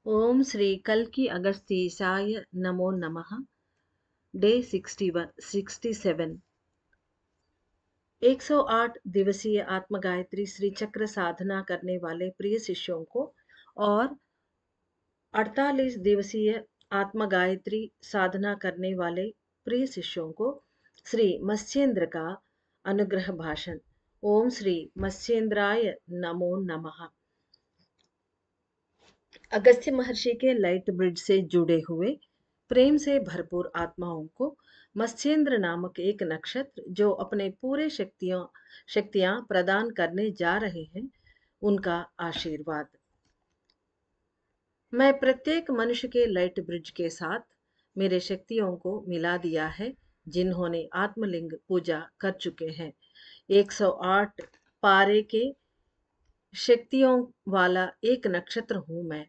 ओम श्री कल्कि अगस्तीसाय नमो नमः। डे 67। 108 दिवसीय आत्म गायत्री श्री चक्र साधना करने वाले प्रिय शिष्यों को और 48 दिवसीय आत्म गायत्री साधना करने वाले प्रिय शिष्यों को श्री मत्स्येंद्र का अनुग्रह भाषण। ओम श्री मत्स्येंद्राय नमो नमः। अगस्त्य महर्षि के लाइट ब्रिज से जुड़े हुए प्रेम से भरपूर आत्माओं को मत्स्येंद्र नामक एक नक्षत्र जो अपने पूरे शक्तियां प्रदान करने जा रहे हैं, उनका आशीर्वाद। मैं प्रत्येक मनुष्य के लाइट ब्रिज के साथ मेरे शक्तियों को मिला दिया है, जिन्होंने आत्मलिंग पूजा कर चुके हैं। 108 पारे के शक्तियों वाला एक नक्षत्र हूं मैं।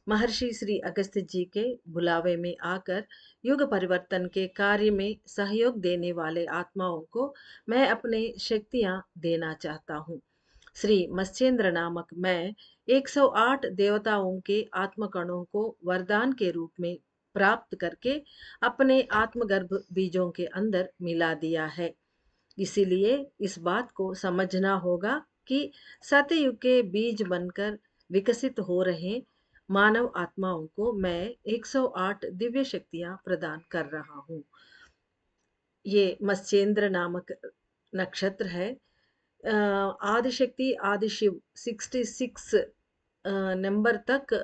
महर्षि श्री अगस्त्य जी के बुलावे में आकर युग परिवर्तन के कार्य में सहयोग देने वाले आत्माओं को मैं अपने शक्तियां देना चाहता हूँ। श्री मत्स्येंद्र नामक मैं 108 देवताओं के आत्मकणों को वरदान के रूप में प्राप्त करके अपने आत्मगर्भ बीजों के अंदर मिला दिया है। इसीलिए इस बात को समझना होगा कि सतयुग के बीज बनकर विकसित हो रहे मानव आत्माओं को मैं 108 दिव्य शक्तियां प्रदान कर रहा हूँ। ये मत्स्येंद्र नामक नक्षत्र है। आदिशक्ति आदिशिव 66 नंबर तक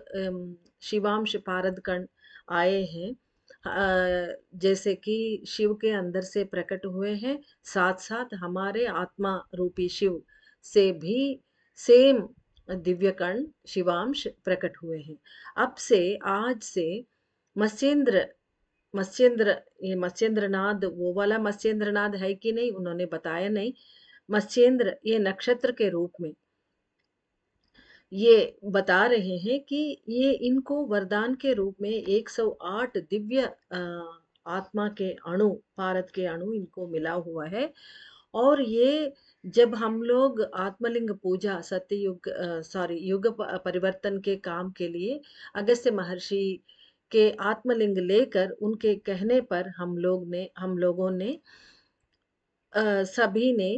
शिवांश पारद कण आए हैं। जैसे कि शिव के अंदर से प्रकट हुए हैं, साथ साथ हमारे आत्मा रूपी शिव से भी सेम दिव्य कण शिवांश प्रकट हुए हैं। अब से आज से मत्स्येंद्र मत्स्येंद्र ये मत्स्येंद्रनाद वो वाला मत्स्येंद्रनाद है कि नहीं, उन्होंने बताया नहीं। मत्स्येंद्र ये नक्षत्र के रूप में ये बता रहे हैं कि ये इनको वरदान के रूप में 108 दिव्य आत्मा के अणु, पारद के अणु इनको मिला हुआ है। और ये जब हम लोग आत्मलिंग पूजा सत्ययुग युग परिवर्तन के काम के लिए अगस्त्य महर्षि के आत्मलिंग लेकर उनके कहने पर हम लोगों ने सभी ने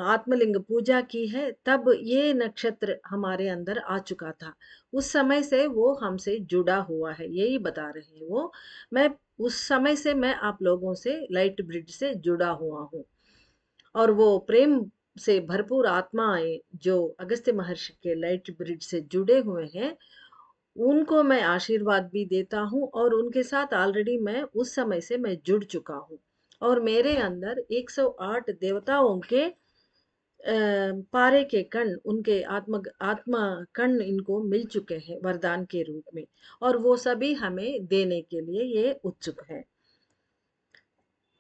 आत्मलिंग पूजा की है, तब ये नक्षत्र हमारे अंदर आ चुका था। उस समय से वो हमसे जुड़ा हुआ है, यही बता रहे हैं वो। मैं उस समय से मैं आप लोगों से लाइट ब्रिज से जुड़ा हुआ हूँ। और वो प्रेम से भरपूर आत्माएं जो अगस्त्य महर्षि के लाइट ब्रिज से जुड़े हुए हैं, उनको मैं आशीर्वाद भी देता हूँ और उनके साथ ऑलरेडी मैं उस समय से मैं जुड़ चुका हूँ। और मेरे अंदर 108 देवताओं के पारे के कण, उनके आत्मा कण इनको मिल चुके हैं वरदान के रूप में, और वो सभी हमें देने के लिए ये उत्सुक है।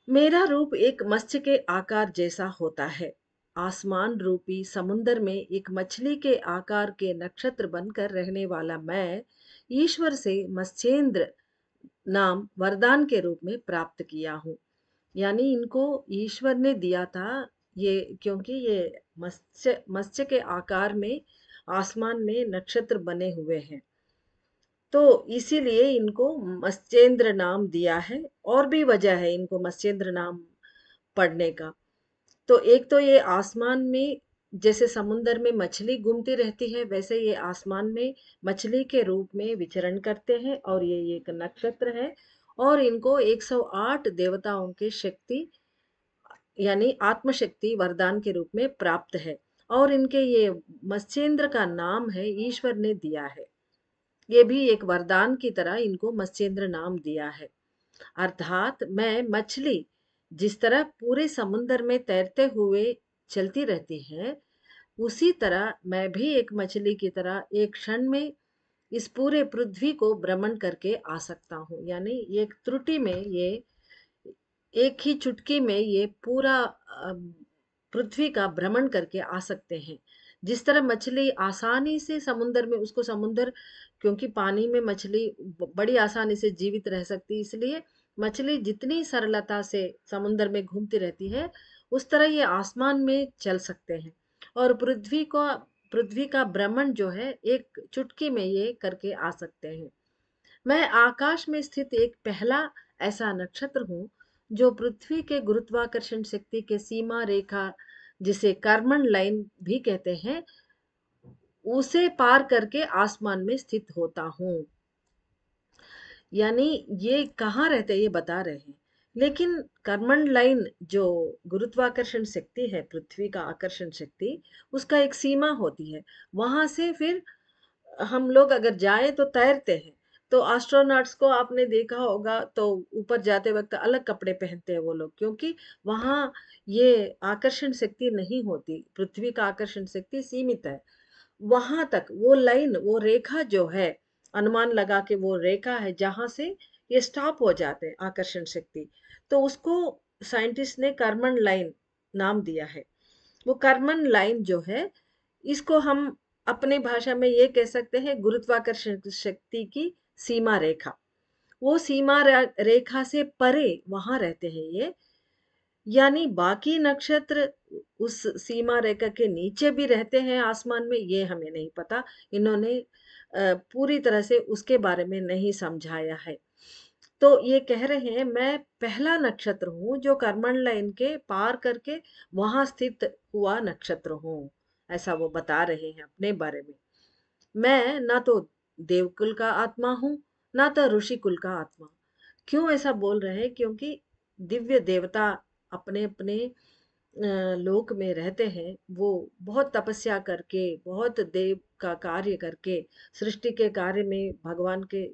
मेरा रूप एक मत्स्य के आकार जैसा होता है। आसमान रूपी समुन्दर में एक मछली के आकार के नक्षत्र बनकर रहने वाला मैं ईश्वर से मत्स्येंद्र नाम वरदान के रूप में प्राप्त किया हूँ। यानी इनको ईश्वर ने दिया था ये, क्योंकि ये मत्स्य मत्स्य के आकार में आसमान में नक्षत्र बने हुए हैं, तो इसीलिए इनको मत्स्येंद्र नाम दिया है। और भी वजह है इनको मत्स्येंद्र नाम पड़ने का। तो एक तो ये आसमान में जैसे समुन्दर में मछली घूमती रहती है, वैसे ये आसमान में मछली के रूप में विचरण करते हैं, और ये एक नक्षत्र है। और इनको 108 देवताओं की शक्ति यानी आत्मशक्ति वरदान के रूप में प्राप्त है। और इनके ये मत्स्येंद्र का नाम है, ईश्वर ने दिया है। ये भी एक वरदान की तरह इनको मत्स्येंद्र नाम दिया है। अर्थात मैं मछली जिस तरह पूरे समुन्दर में तैरते हुए चलती रहती है, उसी तरह मैं भी एक मछली की तरह एक क्षण में इस पूरे पृथ्वी को भ्रमण करके आ सकता हूँ। यानी एक त्रुटि में ये एक ही चुटकी में ये पूरा पृथ्वी का भ्रमण करके आ सकते हैं। जिस तरह मछली आसानी से समुन्दर में, उसको समुन्दर, क्योंकि पानी में मछली बड़ी आसानी से जीवित रह सकती है, इसलिए मछली जितनी सरलता से समुन्दर में घूमती रहती है, उस तरह ये आसमान में चल सकते हैं। और पृथ्वी का भ्रमण जो है एक चुटकी में ये करके आ सकते हैं। मैं आकाश में स्थित एक पहला ऐसा नक्षत्र हूँ जो पृथ्वी के गुरुत्वाकर्षण शक्ति के सीमा रेखा, जिसे कार्मन लाइन भी कहते हैं, उसे पार करके आसमान में स्थित होता हूँ। यानी ये कहाँ रहते हैं ये बता रहे हैं। लेकिन कर्मण लाइन जो गुरुत्वाकर्षण शक्ति है, पृथ्वी का आकर्षण शक्ति, उसका एक सीमा होती है। वहां से फिर हम लोग अगर जाए तो तैरते हैं। तो एस्ट्रोनॉट्स को आपने देखा होगा, तो ऊपर जाते वक्त अलग कपड़े पहनते हैं वो लोग, क्योंकि वहां ये आकर्षण शक्ति नहीं होती। पृथ्वी का आकर्षण शक्ति सीमित है। वहां तक वो लाइन, वो रेखा जो है, अनुमान लगा के वो रेखा है जहां से ये स्टॉप हो जाते हैं आकर्षण शक्ति, तो उसको साइंटिस्ट ने कर्मन लाइन नाम दिया है। वो कर्मन लाइन जो है, इसको हम अपने भाषा में ये कह सकते हैं गुरुत्वाकर्षण शक्ति की सीमा रेखा। वो सीमा रेखा से परे वहां रहते हैं ये। यानी बाकी नक्षत्र उस सीमा रेखा के नीचे भी रहते हैं आसमान में, ये हमें नहीं पता। इन्होंने पूरी तरह से उसके बारे में नहीं समझाया है। तो ये कह रहे हैं मैं पहला नक्षत्र हूँ जो कर्मण लाइन के पार करके वहां स्थित हुआ नक्षत्र हूँ। ऐसा वो बता रहे हैं अपने बारे में। मैं ना तो देवकुल का आत्मा हूँ, ना तो ऋषि कुल का आत्मा। क्यों ऐसा बोल रहे हैं? क्योंकि दिव्य देवता अपने अपने लोक में रहते हैं। वो बहुत तपस्या करके, बहुत देव का कार्य करके, सृष्टि के कार्य में भगवान के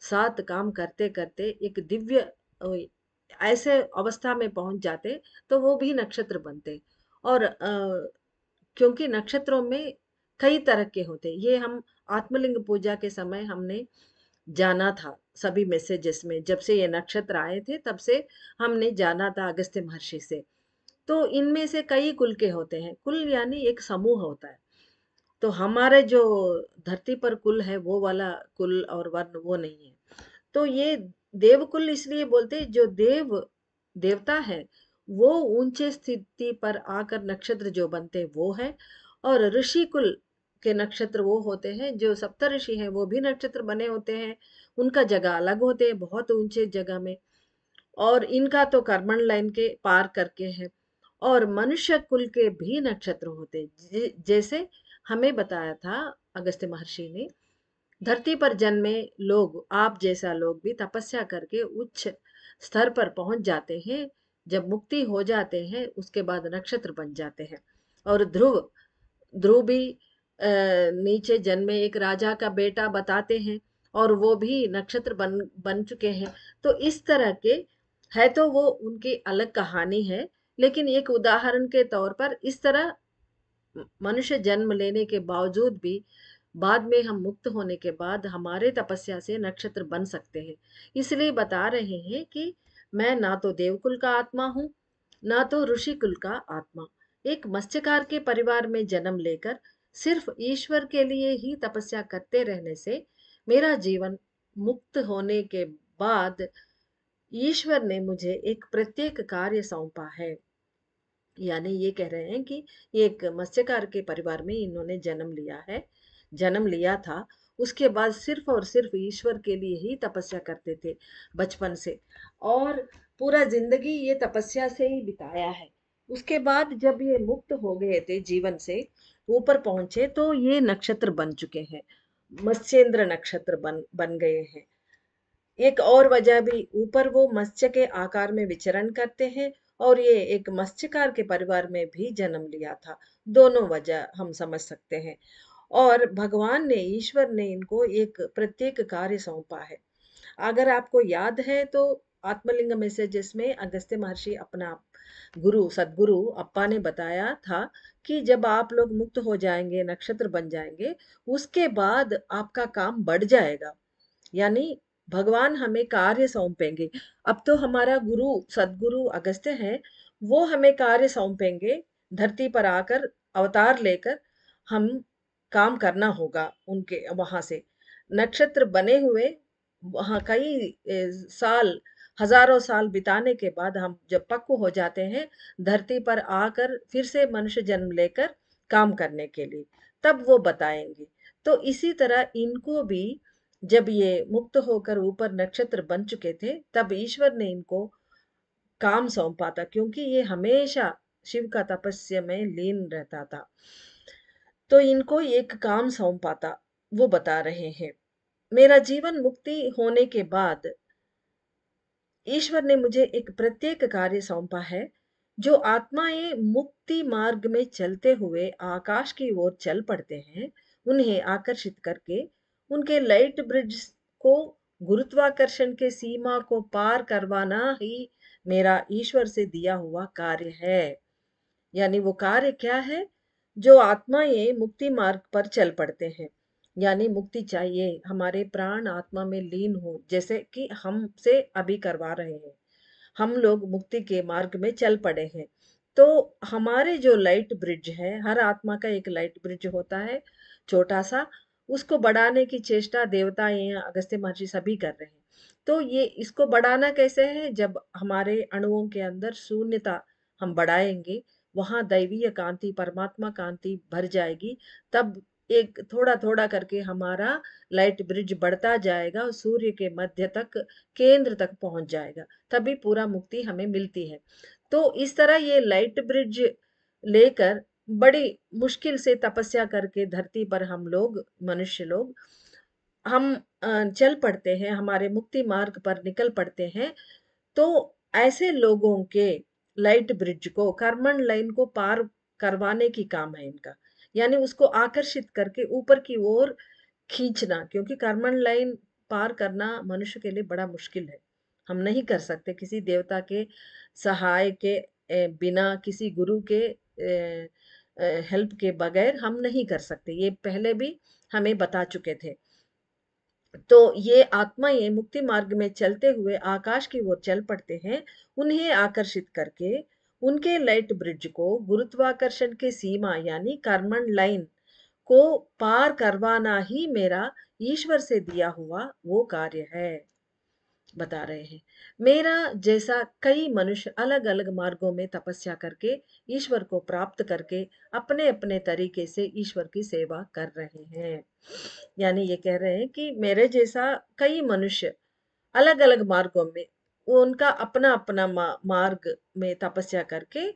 साथ काम करते करते एक दिव्य ऐसे अवस्था में पहुंच जाते, तो वो भी नक्षत्र बनते। और क्योंकि नक्षत्रों में कई तरह के होते, ये हम आत्मलिंग पूजा के समय हमने जाना था। सभी मैसेजेस में जब से ये नक्षत्र आए थे, तब से हमने जाना था अगस्त्य महर्षि से। तो इनमें से कई कुल के होते हैं। कुल यानी एक समूह होता है। तो हमारे जो धरती पर कुल है, वो वाला कुल और वर्ण वो नहीं है। तो ये देवकुल इसलिए बोलते हैं, जो देवता है वो ऊंचे स्थिति पर आकर नक्षत्र जो बनते हैं वो है। और ऋषि कुल के नक्षत्र वो होते हैं, जो सप्त ऋषि हैं वो भी नक्षत्र बने होते हैं। उनका जगह अलग होते हैं, बहुत ऊंचे जगह में। और इनका तो कर्मण लाइन के पार करके है। और मनुष्य कुल के भी नक्षत्र होते, जैसे हमें बताया था अगस्त्य महर्षि ने। धरती पर जन्मे लोग, आप जैसा लोग भी तपस्या करके उच्च स्तर पर पहुंच जाते हैं। जब मुक्ति हो जाते हैं, उसके बाद नक्षत्र बन जाते हैं। और ध्रुव ध्रुव भी नीचे जन्मे एक राजा का बेटा बताते हैं, और वो भी नक्षत्र बन बन चुके हैं। तो इस तरह के है, तो वो उनकी अलग कहानी है। लेकिन एक उदाहरण के तौर पर इस तरह मनुष्य जन्म लेने के बावजूद भी बाद में हम मुक्त होने के बाद हमारे तपस्या से नक्षत्र बन सकते हैं। इसलिए बता रहे हैं कि मैं ना तो देवकुल का आत्मा हूँ, ना तो ऋषि कुल का आत्मा। एक मत्स्यकार के परिवार में जन्म लेकर सिर्फ ईश्वर के लिए ही तपस्या करते रहने से मेरा जीवन मुक्त होने के बाद ईश्वर ने मुझे एक प्रत्येक कार्य सौंपा है। यानी ये कह रहे हैं कि एक मत्स्यकार के परिवार में इन्होंने जन्म लिया था। उसके बाद सिर्फ और सिर्फ ईश्वर के लिए ही तपस्या करते थे बचपन से, और पूरा जिंदगी ये तपस्या से ही बिताया है। उसके बाद जब ये मुक्त हो गए थे जीवन से, ऊपर पहुंचे, तो ये नक्षत्र बन चुके हैं। मत्स्येंद्र नक्षत्र बन बन गए हैं। एक और वजह भी, ऊपर वो मत्स्य के आकार में विचरण करते हैं, और ये एक मत्स्यकार के परिवार में भी जन्म लिया था। दोनों वजह हम समझ सकते हैं। और भगवान ने, ईश्वर ने इनको एक प्रत्येक कार्य सौंपा है। अगर आपको याद है तो आत्मलिंग मैसेजेस में अगस्त्य महर्षि अपना गुरु सदगुरु अप्पा ने बताया था कि जब आप लोग मुक्त हो जाएंगे, नक्षत्र बन जाएंगे, उसके बाद आपका काम बढ़ जाएगा। यानी भगवान हमें कार्य सौंपेंगे। अब तो हमारा गुरु सदगुरु अगस्त्य है, वो हमें कार्य सौंपेंगे। धरती पर आकर अवतार लेकर हम काम करना होगा उनके वहां से। नक्षत्र बने हुए वहां कई साल, हजारों साल बिताने के बाद हम जब पक्व हो जाते हैं, धरती पर आकर फिर से मनुष्य जन्म लेकर काम करने के लिए। तब वो बताएंगे। तो इसी तरह इनको भी जब ये मुक्त होकर ऊपर नक्षत्र बन चुके थे, तब ईश्वर ने इनको काम सौंपा था, क्योंकि ये हमेशा शिव का तपस्या में लीन रहता था। तो इनको एक काम सौंपा था, वो बता रहे हैं। मेरा जीवन मुक्ति होने के बाद ईश्वर ने मुझे एक प्रत्येक कार्य सौंपा है। जो आत्माएं मुक्ति मार्ग में चलते हुए आकाश की ओर चल पड़ते हैं, उन्हें आकर्षित करके उनके लाइट ब्रिज को गुरुत्वाकर्षण के सीमा को पार करवाना ही मेरा ईश्वर से दिया हुआ कार्य है। यानी वो कार्य क्या है? जो आत्माएं मुक्ति मार्ग पर चल पड़ते हैं, यानी मुक्ति चाहिए, हमारे प्राण आत्मा में लीन हो, जैसे कि हमसे अभी करवा रहे हैं। हम लोग मुक्ति के मार्ग में चल पड़े हैं। तो हमारे जो लाइट ब्रिज है, हर आत्मा का एक लाइट ब्रिज होता है, छोटा सा। उसको बढ़ाने की चेष्टा देवताएं, अगस्त्य महर्षि सभी कर रहे हैं। तो ये इसको बढ़ाना कैसे है? जब हमारे अणुओं के अंदर शून्यता हम बढ़ाएंगे, वहां दैवीय कांति, परमात्मा कांति भर जाएगी। तब एक थोड़ा थोड़ा करके हमारा लाइट ब्रिज बढ़ता जाएगा और सूर्य के मध्य तक, केंद्र तक पहुंच जाएगा। तभी पूरा मुक्ति हमें मिलती है। तो इस तरह ये लाइट ब्रिज लेकर बड़ी मुश्किल से तपस्या करके धरती पर हम लोग, मनुष्य लोग, हम चल पड़ते हैं, हमारे मुक्ति मार्ग पर निकल पड़ते हैं। तो ऐसे लोगों के लाइट ब्रिज को, कार्बन लाइन को पार करवाने की काम है इनका। यानी उसको आकर्षित करके ऊपर की ओर खींचना, क्योंकि कार्बन लाइन पार करना मनुष्य के लिए बड़ा मुश्किल है। हम नहीं कर सकते किसी देवता के सहाय के बिना, किसी गुरु के हेल्प के बगैर हम नहीं कर सकते। ये पहले भी हमें बता चुके थे। तो ये आत्माएं मुक्ति मार्ग में चलते हुए आकाश की ओर चल पड़ते हैं। उन्हें आकर्षित करके उनके लाइट ब्रिज को गुरुत्वाकर्षण के सीमा यानी कार्बन लाइन को पार करवाना ही मेरा ईश्वर से दिया हुआ वो कार्य है, बता रहे हैं। मेरा जैसा कई मनुष्य अलग अलग मार्गों में तपस्या करके ईश्वर को प्राप्त करके अपने अपने तरीके से ईश्वर की सेवा कर रहे हैं। यानी ये कह रहे हैं कि मेरे जैसा कई मनुष्य अलग अलग मार्गों में, वो उनका अपना अपना मार्ग में तपस्या करके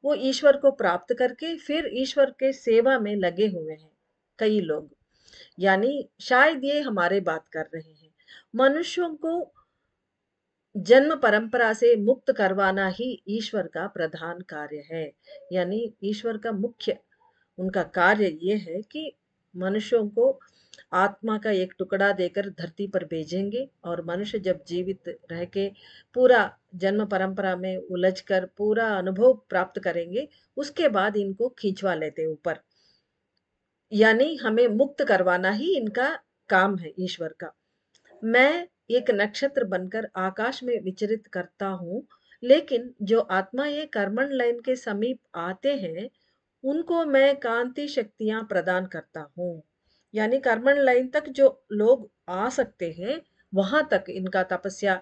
वो ईश्वर को प्राप्त करके फिर ईश्वर के सेवा में लगे हुए हैं कई लोग। यानी शायद ये हमारे बात कर रहे हैं। मनुष्यों को जन्म परंपरा से मुक्त करवाना ही ईश्वर का प्रधान कार्य है। यानी ईश्वर का मुख्य उनका कार्य ये है कि मनुष्यों को आत्मा का एक टुकड़ा देकर धरती पर भेजेंगे, और मनुष्य जब जीवित रह के पूरा जन्म परंपरा में उलझकर पूरा अनुभव प्राप्त करेंगे, उसके बाद इनको खींचवा लेते ऊपर। यानी हमें मुक्त करवाना ही इनका काम है ईश्वर का। मैं एक नक्षत्र बनकर आकाश में विचरित करता हूँ, लेकिन जो आत्माएं कर्मण लाइन के समीप आते हैं, उनको मैं कांति शक्तियां प्रदान करता हूँ। यानी कर्मण लाइन तक जो लोग आ सकते हैं, वहां तक इनका तपस्या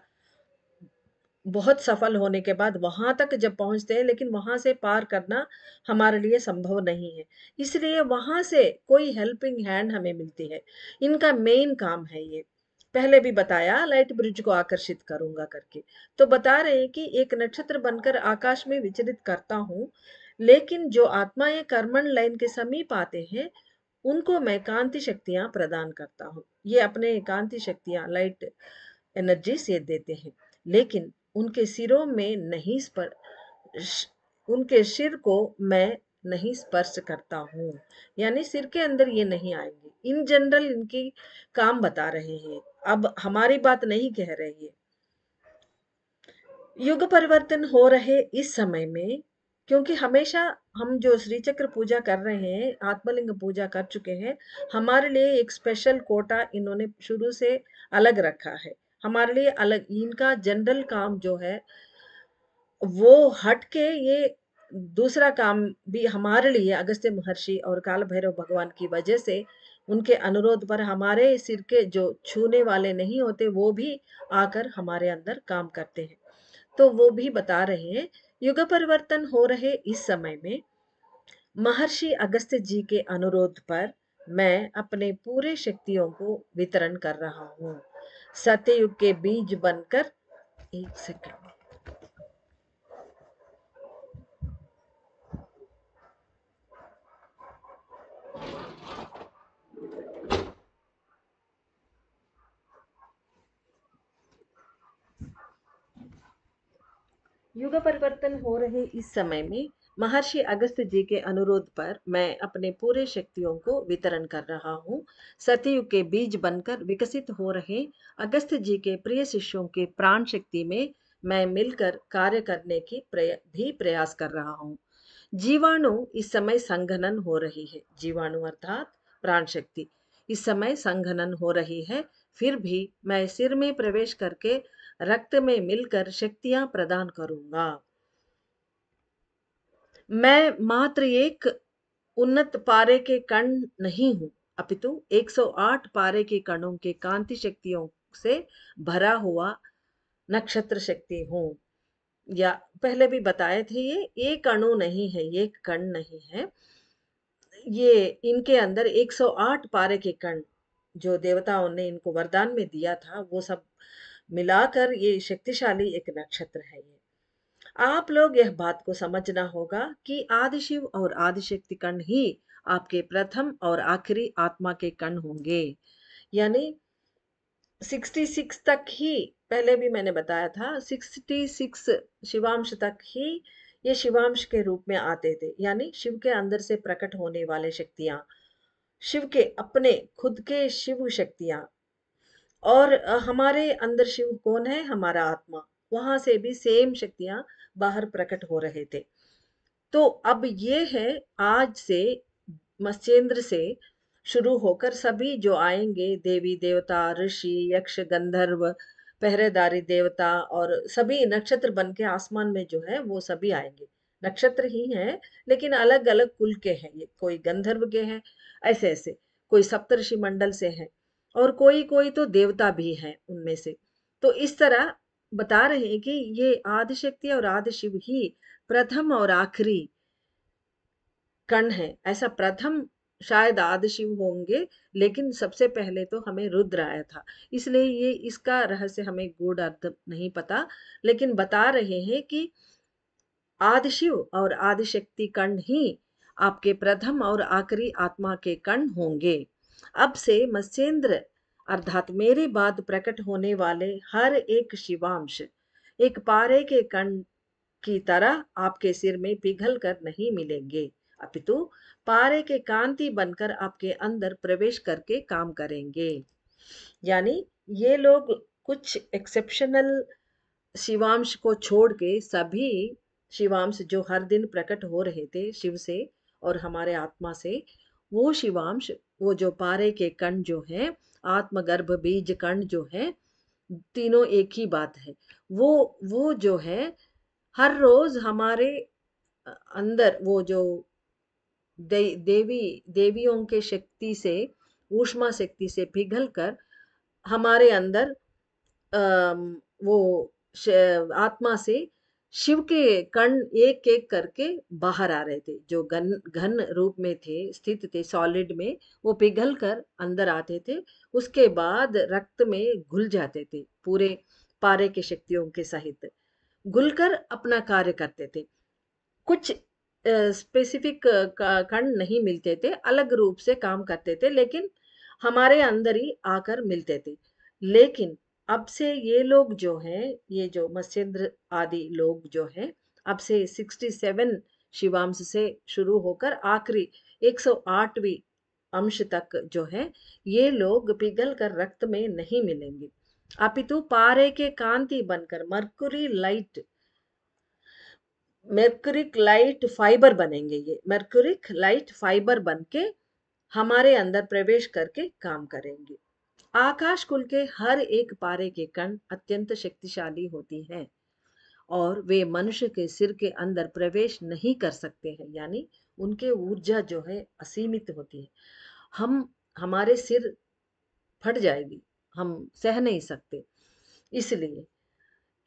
बहुत सफल होने के बाद वहां तक जब पहुंचते हैं, लेकिन वहां से पार करना हमारे लिए संभव नहीं है। इसलिए वहां से कोई हेल्पिंग हैंड हमें मिलती है। इनका मेन काम है ये। पहले भी बताया लाइट ब्रिज को आकर्षित करूंगा करके। तो बता रहे हैं कि एक नक्षत्र बनकर आकाश में विचरित करता हूँ, लेकिन जो आत्माएं कर्मण लाइन के समीप आते हैं, उनको मैं कांति शक्तियां प्रदान करता हूँ। ये अपने कांति शक्तियां, लाइट एनर्जी से देते हैं, लेकिन उनके सिरों में नहीं उनके सिर को मैं नहीं स्पर्श करता हूँ। यानी सिर के अंदर ये नहीं आएंगे। इन जनरल इनकी काम बता रहे हैं, अब हमारी बात नहीं कह रहे हैं। युग परिवर्तन हो रहे इस समय में, क्योंकि हमेशा हम जो श्री चक्र पूजा कर रहे हैं, आत्मलिंग पूजा कर चुके हैं, हमारे लिए एक स्पेशल कोटा इन्होंने शुरू से अलग रखा है। हमारे लिए अलग इनका जनरल काम जो है, वो हट के ये दूसरा काम भी हमारे लिए अगस्त्य महर्षि और काल भैरव भगवान की वजह से, उनके अनुरोध पर हमारे सिर के जो छूने वाले नहीं होते, वो भी आकर हमारे अंदर काम करते हैं। तो वो भी बता रहे हैं, युग परिवर्तन हो रहे इस समय में महर्षि अगस्त्य जी के अनुरोध पर मैं अपने पूरे शक्तियों को वितरण कर रहा हूँ। सत्ययुग के बीज बनकर, एक सेकंड, युग परिवर्तन हो रहे इस समय में महर्षि अगस्त्य जी के अनुरोध पर मैं अपने पूरे शक्तियों को वितरण कर रहा हूँ। सतयुग के बीज बनकर विकसित हो रहे अगस्त्य जी के प्रिय शिष्यों के प्राण शक्ति में मैं मिलकर कार्य करने की भी प्रयास कर रहा हूँ। जीवाणु इस समय संघनन हो रही है। जीवाणु अर्थात प्राण शक्ति इस समय संघनन हो रही है। फिर भी मैं सिर में प्रवेश करके रक्त में मिलकर शक्तियां प्रदान करूंगा। मैं मात्र एक उन्नत पारे के कण नहीं हूं, अपितु 108 पारे के कणों के कांति शक्तियों से भरा हुआ नक्षत्र शक्ति हूं। या पहले भी बताए थे, ये एक अणु नहीं है, ये एक कण नहीं है। ये इनके अंदर 108 पारे के कण जो देवताओं ने इनको वरदान में दिया था, वो सब मिलाकर ये शक्तिशाली एक नक्षत्र है। ये आप लोग यह बात को समझना होगा कि आदिशिव और आदिशक्ति कण ही आपके प्रथम और आखिरी आत्मा के कण होंगे। यानी 66 तक ही, पहले भी मैंने बताया था, 66 शिवांश तक ही ये शिवांश के रूप में आते थे। यानी शिव के अंदर से प्रकट होने वाले शक्तियां, शिव के अपने खुद के शिव शक्तियां। और हमारे अंदर शिव कौन है? हमारा आत्मा। वहां से भी सेम शक्तियां बाहर प्रकट हो रहे थे। तो अब ये है, आज से मत्स्येंद्र से शुरू होकर सभी जो आएंगे, देवी देवता, ऋषि, यक्ष, गंधर्व, पहरेदारी देवता और सभी नक्षत्र बन के आसमान में जो है वो सभी आएंगे। नक्षत्र ही हैं, लेकिन अलग अलग कुल के हैं। ये कोई गंधर्व के हैं, ऐसे ऐसे, कोई सप्तऋषि मंडल से है, और कोई कोई तो देवता भी हैं उनमें से। तो इस तरह बता रहे हैं कि ये आदिशक्ति और आदिशिव ही प्रथम और आखिरी कण है। ऐसा प्रथम शायद आदिशिव होंगे, लेकिन सबसे पहले तो हमें रुद्र आया था। इसलिए ये इसका रहस्य हमें गूढ़ अर्थ नहीं पता, लेकिन बता रहे हैं कि आदिशिव और आदिशक्ति कण ही आपके प्रथम और आखिरी आत्मा के कण होंगे। अब से मत्स्येंद्र अर्थात मेरे बाद प्रकट होने वाले हर एक शिवांश एक पारे के कण की तरह आपके सिर में पिघल कर नहीं मिलेंगे, अपितु पारे के कांति बनकर आपके अंदर प्रवेश करके काम करेंगे। यानी ये लोग कुछ एक्सेप्शनल शिवांश को छोड़ के सभी शिवांश जो हर दिन प्रकट हो रहे थे शिव से और हमारे आत्मा से, वो शिवांश, वो जो पारे के कण जो है, आत्मगर्भ बीज कण जो है, तीनों एक ही बात है। वो जो है हर रोज हमारे अंदर वो जो देवियों के शक्ति से, ऊष्मा शक्ति से पिघल कर हमारे अंदर वो आत्मा से शिव के कण एक एक करके बाहर आ रहे थे, जो घन घन रूप में थे, स्थित थे सॉलिड में, वो पिघल कर अंदर आते थे। उसके बाद रक्त में घुल जाते थे पूरे पारे के शक्तियों के सहित, घुलकर अपना कार्य करते थे। कुछ स्पेसिफिक कण नहीं मिलते थे, अलग रूप से काम करते थे, लेकिन हमारे अंदर ही आकर मिलते थे। लेकिन अब से ये लोग जो हैं, ये जो मत्स्येंद्र आदि लोग जो हैं, अब से 67 शिवांश से शुरू होकर आखिरी 108वीं अंश तक जो है, ये लोग पिघल कर रक्त में नहीं मिलेंगे, अपितु पारे के कांति बनकर मेर्कुरिक लाइट फाइबर बनेंगे। ये मेर्कुरिक लाइट फाइबर बन के हमारे अंदर प्रवेश करके काम करेंगे। आकाश कुल के हर एक पारे के कण अत्यंत शक्तिशाली होती हैं और वे मनुष्य के सिर के अंदर प्रवेश नहीं कर सकते हैं। यानी उनके ऊर्जा जो है असीमित होती है। हम हमारे सिर फट जाएगी, हम सह नहीं सकते। इसलिए,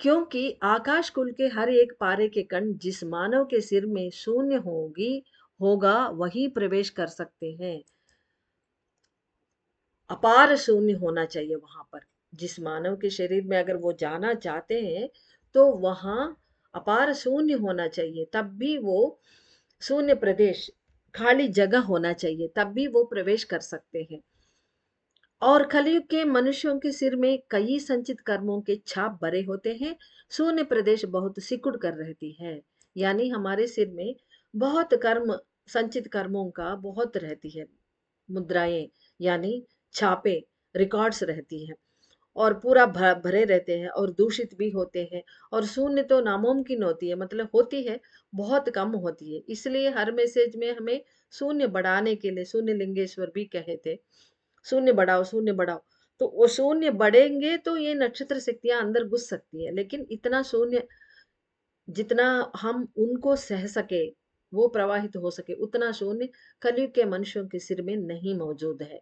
क्योंकि आकाश कुल के हर एक पारे के कण जिस मानव के सिर में शून्य होगी, होगा वही प्रवेश कर सकते हैं। अपार शून्य होना चाहिए वहां पर। जिस मानव के शरीर में अगर वो जाना चाहते हैं तो वहां अपार शून्य होना चाहिए, तब भी वो शून्य प्रदेश, खाली जगह होना चाहिए, तब भी वो प्रवेश कर सकते हैं। और कलयुग के मनुष्यों के सिर में कई संचित कर्मों के छाप भरे होते हैं। शून्य प्रदेश बहुत सिकुड़ कर रहती है। यानी हमारे सिर में बहुत कर्म, संचित कर्मों का बहुत रहती है, मुद्राएं, यानी छापे, रिकॉर्ड्स रहती हैं। और पूरा भरे रहते हैं और दूषित भी होते हैं। और शून्य तो नामुमकिन होती है, मतलब होती है, बहुत कम होती है। इसलिए हर मैसेज में हमें शून्य बढ़ाने के लिए, शून्य लिंगेश्वर भी कहे थे, शून्य बढ़ाओ, शून्य बढ़ाओ। तो वो शून्य बढ़ेंगे तो ये नक्षत्र शक्तियां अंदर घुस सकती है, लेकिन इतना शून्य जितना हम उनको सह सके, वो प्रवाहित हो सके, उतना शून्य कलयुग के मनुष्यों के सिर में नहीं मौजूद है।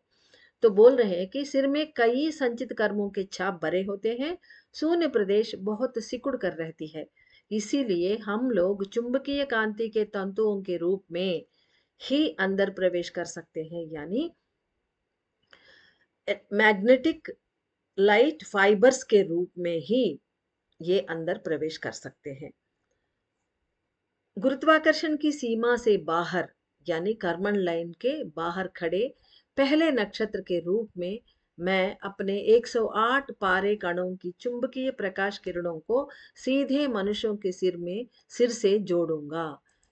तो बोल रहे हैं कि सिर में कई संचित कर्मों के छाप भरे होते हैं। शून्य प्रदेश बहुत सिकुड़ कर रहती है। इसीलिए हम लोग चुंबकीय कांति के तंतुओं के रूप में ही अंदर प्रवेश कर सकते हैं, यानी मैग्नेटिक लाइट फाइबर्स के रूप में ही ये अंदर प्रवेश कर सकते हैं। गुरुत्वाकर्षण की सीमा से बाहर, यानी कर्मण लाइन के बाहर खड़े पहले नक्षत्र के रूप में मैं अपने 108 पारे कणों की चुंबकीय प्रकाश किरणों को सीधे मनुष्यों के सिर से जोड़ूंगा।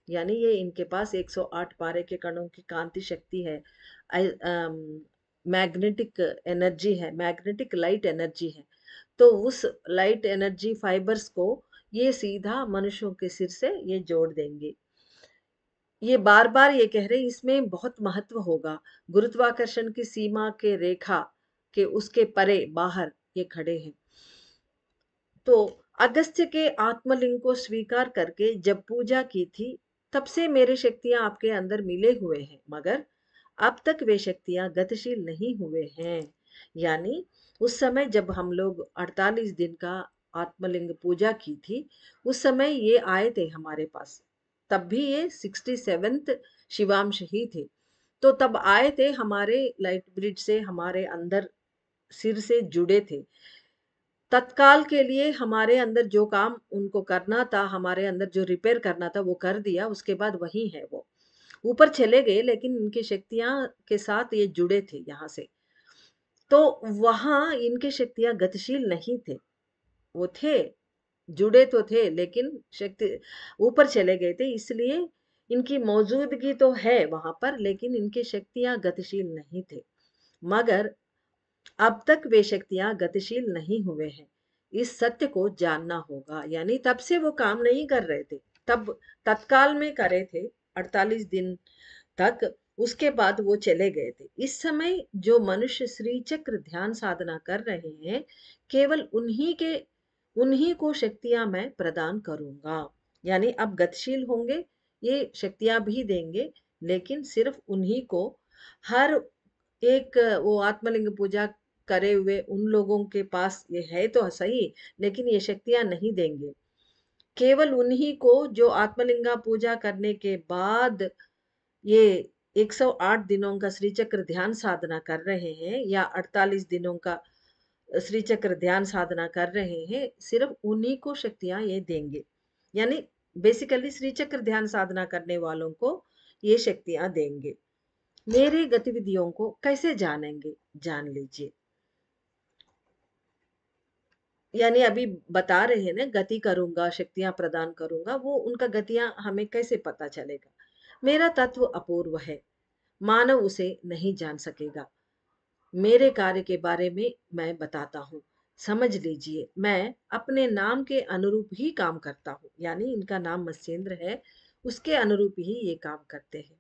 यानी ये इनके पास 108 पारे के कणों की कांति शक्ति है, मैग्नेटिक एनर्जी है, मैग्नेटिक लाइट एनर्जी है। तो उस लाइट एनर्जी फाइबर्स को ये सीधा मनुष्यों के सिर से ये जोड़ देंगे। ये बार बार ये कह रहे हैं, इसमें बहुत महत्व होगा। गुरुत्वाकर्षण की सीमा के रेखा के उसके परे बाहर ये खड़े हैं। तो अगस्त्य के आत्मलिंग को स्वीकार करके जब पूजा की थी, तब से मेरी शक्तियां आपके अंदर मिले हुए हैं, मगर अब तक वे शक्तियां गतिशील नहीं हुए हैं। यानी उस समय जब हम लोग 48 दिन का आत्मलिंग पूजा की थी, उस समय ये आए थे हमारे पास। तब भी ये 67th शिवांश ही थे। तो तब आए थे हमारे लाइट ब्रिज से, हमारे अंदर सिर से जुड़े थे। तत्काल के लिए हमारे अंदर जो काम उनको करना था, हमारे अंदर जो रिपेयर करना था, वो कर दिया। उसके बाद वही है वो। ऊपर चले गए, लेकिन इनकी शक्तियां के साथ ये जुड़े थे यहाँ से। तो वहां इनकी शक्तियां गतिशील नहीं थे। वो थे, जुड़े तो थे, लेकिन शक्ति ऊपर चले गए थे। इसलिए इनकी मौजूदगी तो है वहां पर, लेकिन इनकी शक्तियां गतिशील नहीं थे। मगर अब तक वे शक्तियां गतिशील नहीं हुए हैं। इस सत्य को जानना होगा। यानी तब से वो काम नहीं कर रहे थे, तब तत्काल में करे थे 48 दिन तक। उसके बाद वो चले गए थे। इस समय जो मनुष्य श्री चक्र ध्यान साधना कर रहे हैं, केवल उन्हीं को शक्तियां मैं प्रदान करूंगा। यानी अब गतिशील होंगे, ये शक्तियां भी देंगे, लेकिन सिर्फ उन्हीं को। हर एक वो आत्मलिंग पूजा करे हुए उन लोगों के पास ये है तो सही, लेकिन ये शक्तियां नहीं देंगे। केवल उन्हीं को जो आत्मलिंगा पूजा करने के बाद ये 108 दिनों का श्री चक्र ध्यान साधना कर रहे हैं, या 48 दिनों का श्री चक्र ध्यान साधना कर रहे हैं, सिर्फ उन्हीं को शक्तियां ये देंगे। यानी बेसिकली श्री चक्र ध्यान साधना करने वालों को ये शक्तियां देंगे। मेरी गतिविधियों को कैसे जानेंगे? जान लीजिए। यानी अभी बता रहे हैं ना, गति करूंगा, शक्तियां प्रदान करूंगा, वो उनका गतियां हमें कैसे पता चलेगा? मेरा तत्व अपूर्व है, मानव उसे नहीं जान सकेगा। मेरे कार्य के बारे में मैं बताता हूँ, समझ लीजिए। मैं अपने नाम के अनुरूप ही काम करता हूँ। यानी इनका नाम मत्स्येंद्र है, उसके अनुरूप ही ये काम करते हैं।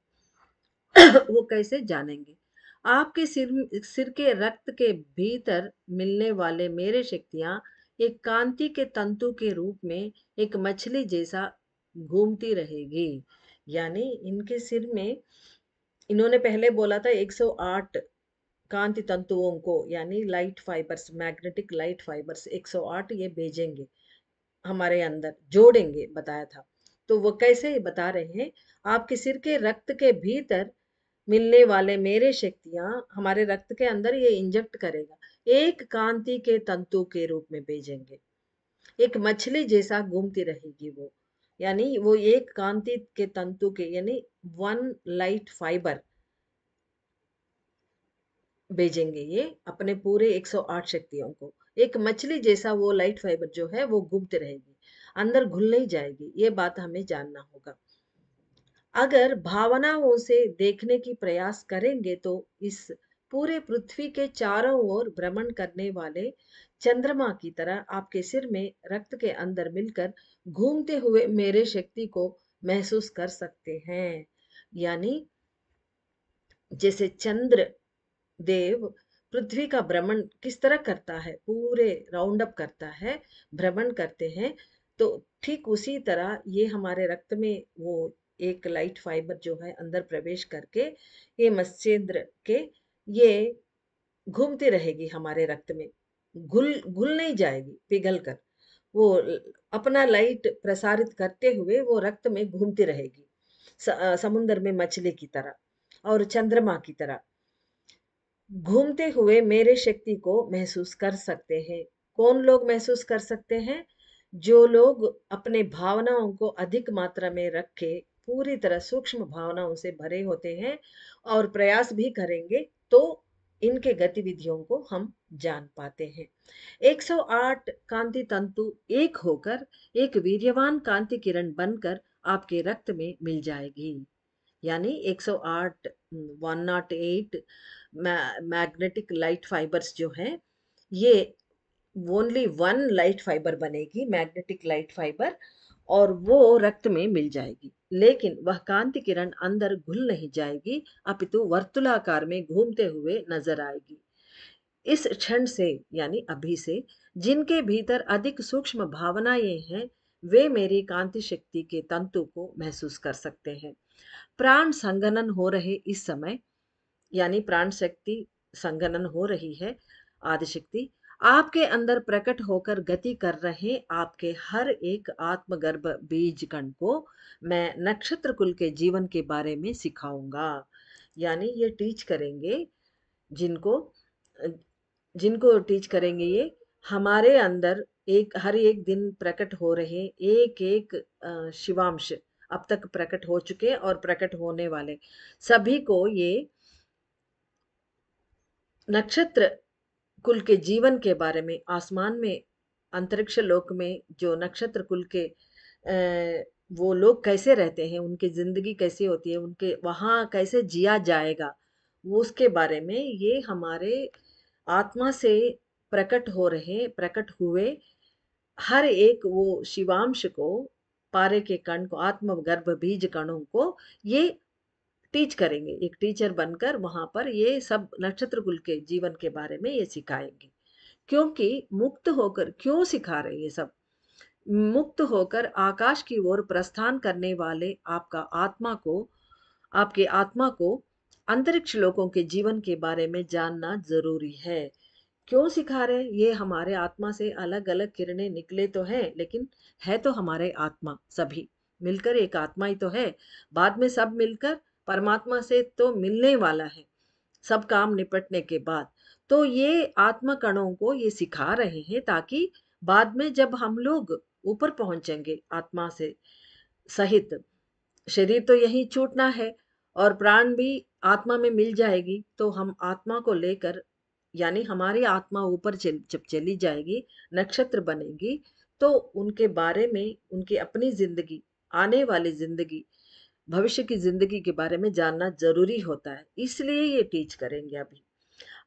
वो कैसे जानेंगे? आपके सिर के रक्त के भीतर मिलने वाले मेरे शक्तियां एक कांति के तंतु के रूप में एक मछली जैसा घूमती रहेगी। यानी इनके सिर में, इन्होंने पहले बोला था 108 कांति तंतुओं को, यानी light fibres, magnetic light fibres 108 ये भेजेंगे हमारे अंदर, जोड़ेंगे बताया था। तो वो कैसे बता रहे हैं, आपके सिर के रक्त के भीतर मिलने वाले मेरे शक्तियां हमारे रक्त के अंदर ये इंजेक्ट करेगा, एक कांति के तंतु के रूप में भेजेंगे। एक मछली जैसा घूमती रहेगी वो, यानी वो एक कांति के तंतु के, यानी वन लाइट फाइबर भेजेंगे ये अपने पूरे 108 शक्तियों को। एक मछली जैसा वो लाइट फाइबर जो है वो घूमते रहेगी, अंदर घुल नहीं जाएगी, ये बात हमें जानना होगा। अगर भावनाओं से देखने की प्रयास करेंगे तो इस पूरे पृथ्वी के चारों ओर भ्रमण करने वाले चंद्रमा की तरह आपके सिर में रक्त के अंदर मिलकर घूमते हुए मेरे शक्ति को महसूस कर सकते हैं। यानी जैसे चंद्र देव पृथ्वी का भ्रमण किस तरह करता है, पूरे राउंड अप करता है, भ्रमण करते हैं, तो ठीक उसी तरह ये हमारे रक्त में वो एक लाइट फाइबर जो है अंदर प्रवेश करके ये मत्स्येंद्र के ये घूमती रहेगी हमारे रक्त में, घुल घुल नहीं जाएगी पिघल कर, वो अपना लाइट प्रसारित करते हुए वो रक्त में घूमती रहेगी, समुन्द्र में मछली की तरह और चंद्रमा की तरह घूमते हुए मेरे शक्ति को महसूस कर सकते हैं। कौन लोग महसूस कर सकते हैं? जो लोग अपने भावनाओं को अधिक मात्रा में रखे, पूरी तरह सूक्ष्म भावनाओं से भरे होते हैं और प्रयास भी करेंगे तो इनके गतिविधियों को हम जान पाते हैं। 108 कांति तंतु एक होकर एक वीर्यवान कांति किरण बनकर आपके रक्त में मिल जाएगी। यानी 108 108 मैग्नेटिक लाइट फाइबर्स जो हैं, ये ओनली वन लाइट फाइबर बनेगी, मैग्नेटिक लाइट फाइबर, और वो रक्त में मिल जाएगी। लेकिन वह कांति किरण अंदर घुल नहीं जाएगी, अपितु वर्तुलाकार में घूमते हुए नजर आएगी। इस क्षण से, यानी अभी से, जिनके भीतर अधिक सूक्ष्म भावनाएं हैं, वे मेरी कांति शक्ति के तंतु को महसूस कर सकते हैं। प्राण संगनन हो रहे इस समय, यानी प्राण शक्ति संगनन हो रही है, आदिशक्ति आपके अंदर प्रकट होकर गति कर रहे आपके हर एक आत्मगर्भ बीज कण को मैं नक्षत्र कुल के जीवन के बारे में सिखाऊंगा। यानी ये टीच करेंगे, जिनको जिनको टीच करेंगे ये हमारे अंदर एक हर एक दिन प्रकट हो रहे एक एक शिवांश, अब तक प्रकट हो चुके और प्रकट होने वाले सभी को ये नक्षत्र कुल के जीवन के बारे में, आसमान में अंतरिक्ष लोक में जो नक्षत्र कुल के वो लोग कैसे रहते हैं, उनकी जिंदगी कैसी होती है, उनके वहाँ कैसे जिया जाएगा, वो उसके बारे में ये हमारे आत्मा से प्रकट हुए हर एक वो शिवांश को, पारे के कण को, आत्मगर्भ बीज कणों को ये टीच करेंगे। एक टीचर बनकर वहां पर ये सब नक्षत्र कुल के जीवन के बारे में ये सिखाएंगे। क्योंकि मुक्त होकर क्यों सिखा रहे ये सब? मुक्त होकर आकाश की ओर प्रस्थान करने वाले आपके आत्मा को अंतरिक्ष लोकों के जीवन के बारे में जानना जरूरी है। क्यों सिखा रहे? ये हमारे आत्मा से अलग अलग किरणें निकले तो हैं, लेकिन है तो हमारे आत्मा, सभी मिलकर एक आत्मा ही तो है। बाद में सब मिलकर परमात्मा से तो मिलने वाला है, सब काम निपटने के बाद। तो ये आत्मा कणों को ये सिखा रहे हैं ताकि बाद में जब हम लोग ऊपर पहुंचेंगे आत्मा से सहित, शरीर तो यही छूटना है और प्राण भी आत्मा में मिल जाएगी, तो हम आत्मा को लेकर, यानी हमारी आत्मा ऊपर जब चली जाएगी, नक्षत्र बनेगी, तो उनके बारे में, उनकी अपनी जिंदगी, आने वाली जिंदगी, भविष्य की जिंदगी के बारे में जानना जरूरी होता है। इसलिए ये टीच करेंगे अभी।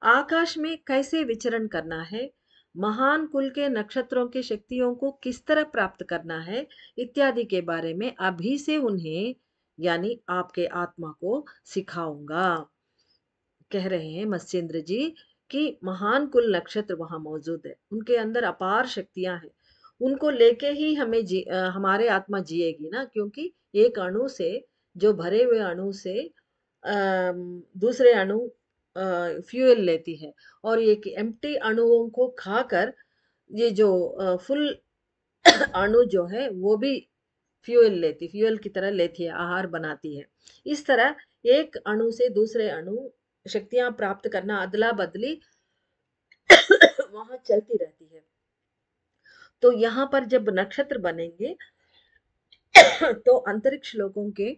आकाश में कैसे विचरण करना है, महान कुल के नक्षत्रों की शक्तियों को किस तरह प्राप्त करना है, इत्यादि के बारे में अभी से उन्हें, यानी आपके आत्मा को सिखाऊंगा। कह रहे हैं मत्स्येंद्र जी कि महान कुल नक्षत्र वहां मौजूद है, उनके अंदर अपार शक्तियां हैं, उनको लेके ही हमारे आत्मा जिएगी ना, क्योंकि एक अणु से, जो भरे हुए अणु से दूसरे अणु फ्यूल लेती है, और ये एम्प्टी अणुओं को खाकर ये जो फुल अणु जो है वो भी फ्यूल की तरह लेती है, आहार बनाती है। इस तरह एक अणु से दूसरे अणु शक्तियां प्राप्त करना, अदला बदली वहां चलती रहती है। तो यहाँ पर जब नक्षत्र बनेंगे तो अंतरिक्ष लोगों के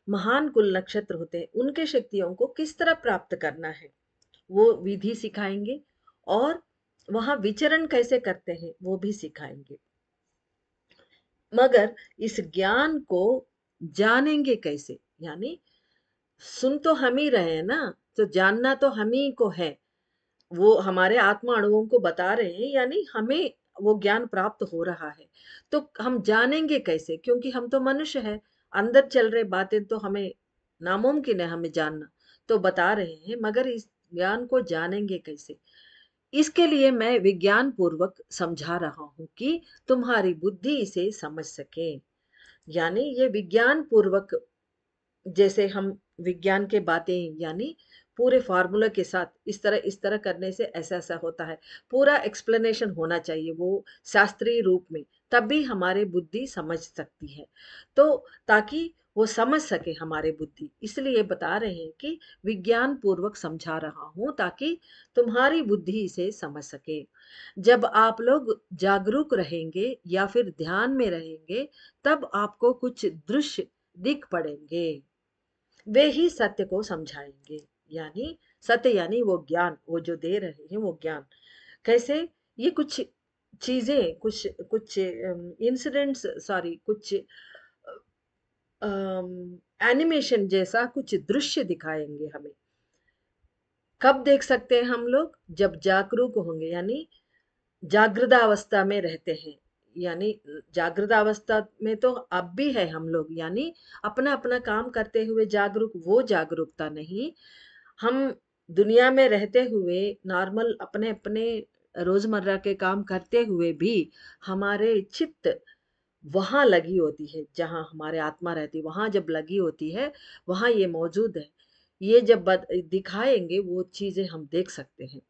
महान कुल नक्षत्र होते हैं, उनके शक्तियों को किस तरह प्राप्त करना है वो विधि सिखाएंगे, और वहां विचरण कैसे करते हैं वो भी सिखाएंगे। मगर इस ज्ञान को जानेंगे कैसे? यानी सुन तो हम ही रहे हैं ना, तो जानना तो हम ही को है। वो हमारे आत्मा अणुओं को बता रहे हैं, यानी हमें वो ज्ञान प्राप्त हो रहा है। तो हम जानेंगे कैसे? क्योंकि हम तो मनुष्य हैं, अंदर चल रहे बातें तो हमें नामुमकिन है हमें जानना। तो बता रहे हैं, मगर इस ज्ञान को जानेंगे कैसे? इसके लिए मैं विज्ञान पूर्वक समझा रहा हूं कि तुम्हारी बुद्धि इसे समझ सके। यानी ये विज्ञान पूर्वक, जैसे हम विज्ञान के बातें यानी पूरे फार्मूला के साथ इस तरह करने से ऐसा ऐसा होता है, पूरा एक्सप्लेनेशन होना चाहिए वो शास्त्रीय रूप में, तब भी हमारे बुद्धि समझ सकती है। तो ताकि वो समझ सके हमारे बुद्धि, इसलिए बता रहे हैं कि विज्ञान पूर्वक समझा रहा हूं ताकि तुम्हारी बुद्धि इसे समझ सके। जब आप लोग जागरूक रहेंगे या फिर ध्यान में रहेंगे, तब आपको कुछ दृश्य दिख पड़ेंगे, वे ही सत्य को समझाएंगे। यानी सत्य यानी वो ज्ञान, वो जो दे रहे हैं वो ज्ञान कैसे? ये कुछ चीजें, कुछ कुछ इंसिडेंट्स, सॉरी, कुछ एनिमेशन जैसा कुछ दृश्य दिखाएंगे हमें। कब देख सकते हैं हम लोग? जब जागरूक होंगे, यानी जागृत अवस्था में रहते हैं। यानी जागृत अवस्था में तो अब भी है हम लोग, यानी अपना अपना काम करते हुए जागरूक, वो जागरूकता नहीं। हम दुनिया में रहते हुए नॉर्मल अपने अपने रोजमर्रा के काम करते हुए भी हमारे चित्त वहां लगी होती है, जहां हमारे आत्मा रहती है वहां जब लगी होती है, वहां ये मौजूद है। ये जब दिखाएंगे वो चीजें हम देख सकते हैं।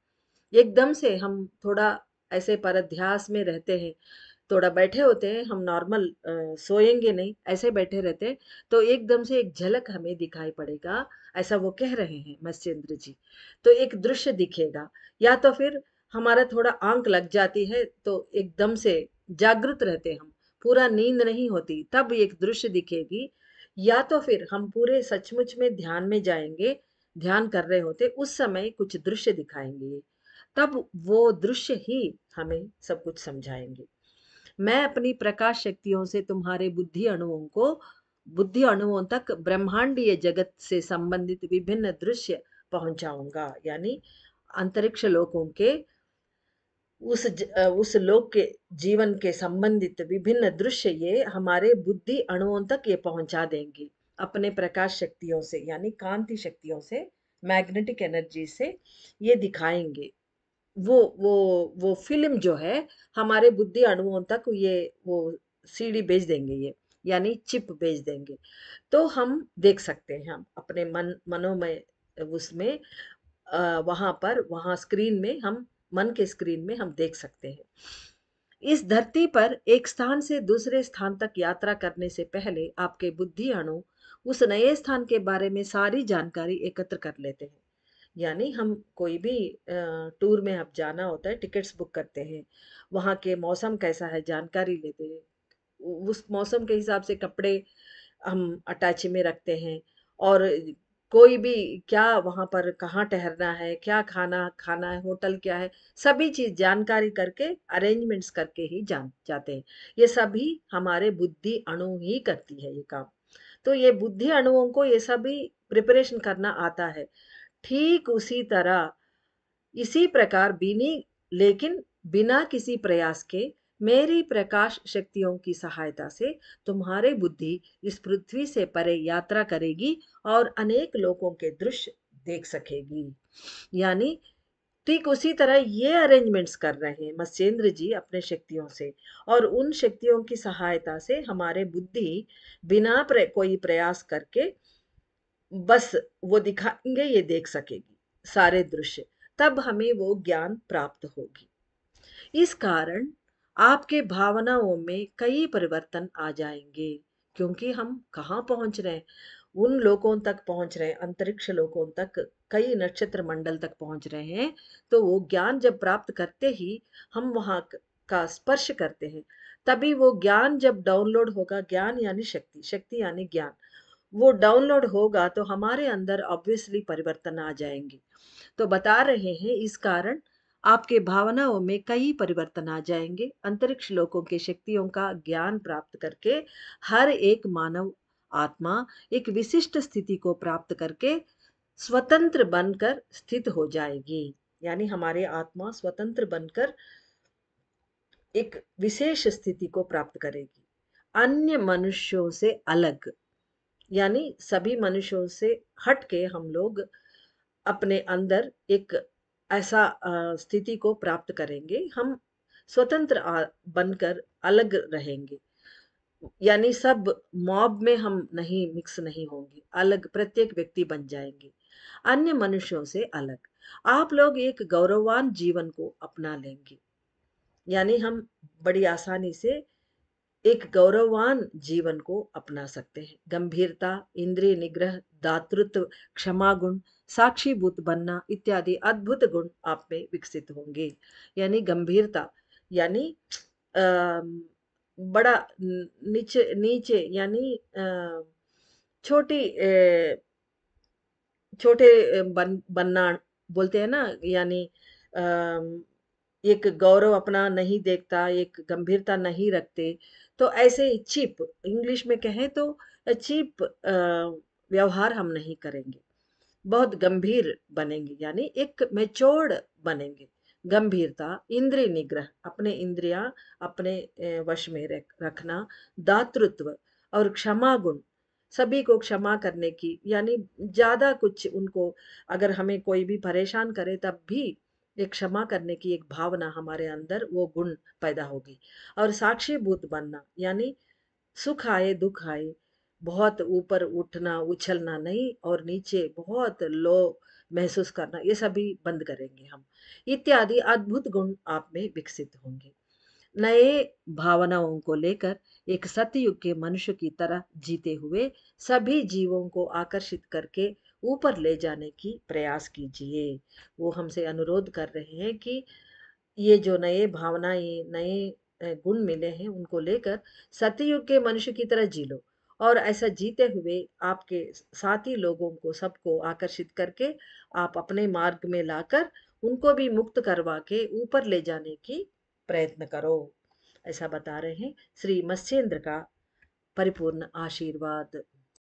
एकदम से हम थोड़ा ऐसे परध्यास में रहते हैं, थोड़ा बैठे होते हैं हम, नॉर्मल सोएंगे नहीं, ऐसे बैठे रहते हैं, तो एकदम से एक झलक हमें दिखाई पड़ेगा, ऐसा वो कह रहे हैं मत्स्येंद्र जी। तो एक दृश्य दिखेगा, या तो फिर हमारा थोड़ा आंख लग जाती है तो एकदम से जागृत रहते हम, पूरा नींद नहीं होती, तब एक दृश्य दिखेगी। या तो फिर हम पूरे सचमुच में ध्यान में जाएंगे, ध्यान कर रहे होते उस समय कुछ दृश्य दिखाएंगे, तब वो दृश्य ही हमें सब कुछ समझाएंगे। मैं अपनी प्रकाश शक्तियों से तुम्हारे बुद्धि अणुओं तक ब्रह्मांडीय जगत से संबंधित विभिन्न दृश्य पहुंचाऊंगा। यानी अंतरिक्ष लोकों के उस लोक के जीवन के संबंधित विभिन्न दृश्य ये हमारे बुद्धि अणुओं तक ये पहुंचा देंगे अपने प्रकाश शक्तियों से, यानी कांति शक्तियों से, मैग्नेटिक एनर्जी से ये दिखाएंगे। वो वो फिल्म जो है हमारे बुद्धि अणुओं तक ये वो सीडी भेज देंगे ये, यानी चिप भेज देंगे। तो हम देख सकते हैं, हम अपने मनोमय उसमें वहां स्क्रीन में हम, मन के स्क्रीन में हम देख सकते हैं। इस धरती पर एक स्थान से दूसरे स्थान तक यात्रा करने से पहले आपके बुद्धि अणु उस नए स्थान के बारे में सारी जानकारी एकत्र कर लेते हैं। यानी हम कोई भी टूर में अब जाना होता है, टिकट्स बुक करते हैं, वहाँ के मौसम कैसा है जानकारी लेते हैं, उस मौसम के हिसाब से कपड़े हम अटैची में रखते हैं, और कोई भी क्या वहाँ पर कहाँ ठहरना है, क्या खाना खाना है, होटल क्या है, सभी चीज जानकारी करके अरेंजमेंट्स करके ही जान जाते हैं। ये सभी हमारे बुद्धि अणु ही करती है ये काम। तो ये बुद्धि अणुओं को ये सभी प्रिपरेशन करना आता है। ठीक उसी तरह, इसी प्रकार लेकिन बिना किसी प्रयास के मेरी प्रकाश शक्तियों की सहायता से तुम्हारे बुद्धि इस पृथ्वी से परे यात्रा करेगी और अनेक लोगों के दृश्य देख सकेगी। यानी ठीक उसी तरह ये अरेंजमेंट्स कर रहे हैं मत्स्येंद्र जी अपने शक्तियों से, और उन शक्तियों की सहायता से हमारे बुद्धि बिना कोई प्रयास करके बस वो दिखाएंगे, ये देख सकेगी सारे दृश्य, तब हमें वो ज्ञान प्राप्त होगी। इस कारण आपके भावनाओं में कई परिवर्तन आ जाएंगे। क्योंकि हम कहाँ पहुंच रहे हैं, उन लोकों तक पहुंच रहे हैं, अंतरिक्ष लोकों तक, कई नक्षत्र मंडल तक पहुंच रहे हैं। तो वो ज्ञान जब प्राप्त करते ही हम वहां का स्पर्श करते हैं, तभी वो ज्ञान जब डाउनलोड होगा, ज्ञान यानी शक्ति, शक्ति यानी ज्ञान, वो डाउनलोड होगा तो हमारे अंदर ऑब्वियसली परिवर्तन आ जाएंगे। तो बता रहे हैं इस कारण आपके भावनाओं में कई परिवर्तन आ जाएंगे। अंतरिक्ष लोकों के शक्तियों का ज्ञान प्राप्त करके हर एक मानव आत्मा एक विशिष्ट स्थिति को प्राप्त करके स्वतंत्र बनकर स्थित हो जाएगी। यानी हमारे आत्मा स्वतंत्र बनकर एक विशेष स्थिति को प्राप्त करेगी, अन्य मनुष्यों से अलग। यानी सभी मनुष्यों से हट के हम लोग अपने अंदर एक ऐसा स्थिति को प्राप्त करेंगे, हम स्वतंत्र बनकर अलग रहेंगे। यानी सब मॉब में हम नहीं मिक्स नहीं होंगे, अलग प्रत्येक व्यक्ति बन जाएंगे, अन्य मनुष्यों से अलग। आप लोग एक गौरववान जीवन को अपना लेंगे। यानी हम बड़ी आसानी से एक गौरववान जीवन को अपना सकते हैं। गंभीरता, इंद्रिय निग्रह, दातृत्व, क्षमा गुण, साक्षीभूत बनना इत्यादि अद्भुत गुण आप में विकसित होंगे। यानी गंभीरता यानी बड़ा नीचे नीचे, यानी छोटी छोटे बनना बोलते हैं ना, यानी एक गौरव अपना नहीं देखता, एक गंभीरता नहीं रखते, तो ऐसे चीप, इंग्लिश में कहें तो चीप व्यवहार हम नहीं करेंगे, बहुत गंभीर बनेंगे, यानी एक मेच्योर्ड बनेंगे। गंभीरता, इंद्रिय निग्रह, अपने इंद्रियां अपने वश में रखना, दातृत्व और क्षमा गुण, सभी को क्षमा करने की, यानी ज्यादा कुछ उनको, अगर हमें कोई भी परेशान करे तब भी एक क्षमा करने की एक भावना हमारे अंदर, वो गुण पैदा होगी। और साक्षीभूत बनना यानी सुख आए दुख आए बहुत ऊपर उठना उछलना नहीं, और नीचे बहुत लो महसूस करना, ये सभी बंद करेंगे हम। इत्यादि अद्भुत गुण आप में विकसित होंगे। नए भावनाओं को लेकर एक सतयुग के मनुष्य की तरह जीते हुए सभी जीवों को आकर्षित करके ऊपर ले जाने की प्रयास कीजिए। वो हमसे अनुरोध कर रहे हैं कि ये जो नए भावनाएं, नए गुण मिले हैं, उनको लेकर सतयुग के मनुष्य की तरह जी लो, और ऐसा जीते हुए आपके साथी लोगों को, सबको आकर्षित करके आप अपने मार्ग में लाकर उनको भी मुक्त करवा के ऊपर ले जाने की प्रयत्न करो। ऐसा बता रहे हैं। श्री मत्स्येंद्र का परिपूर्ण आशीर्वाद।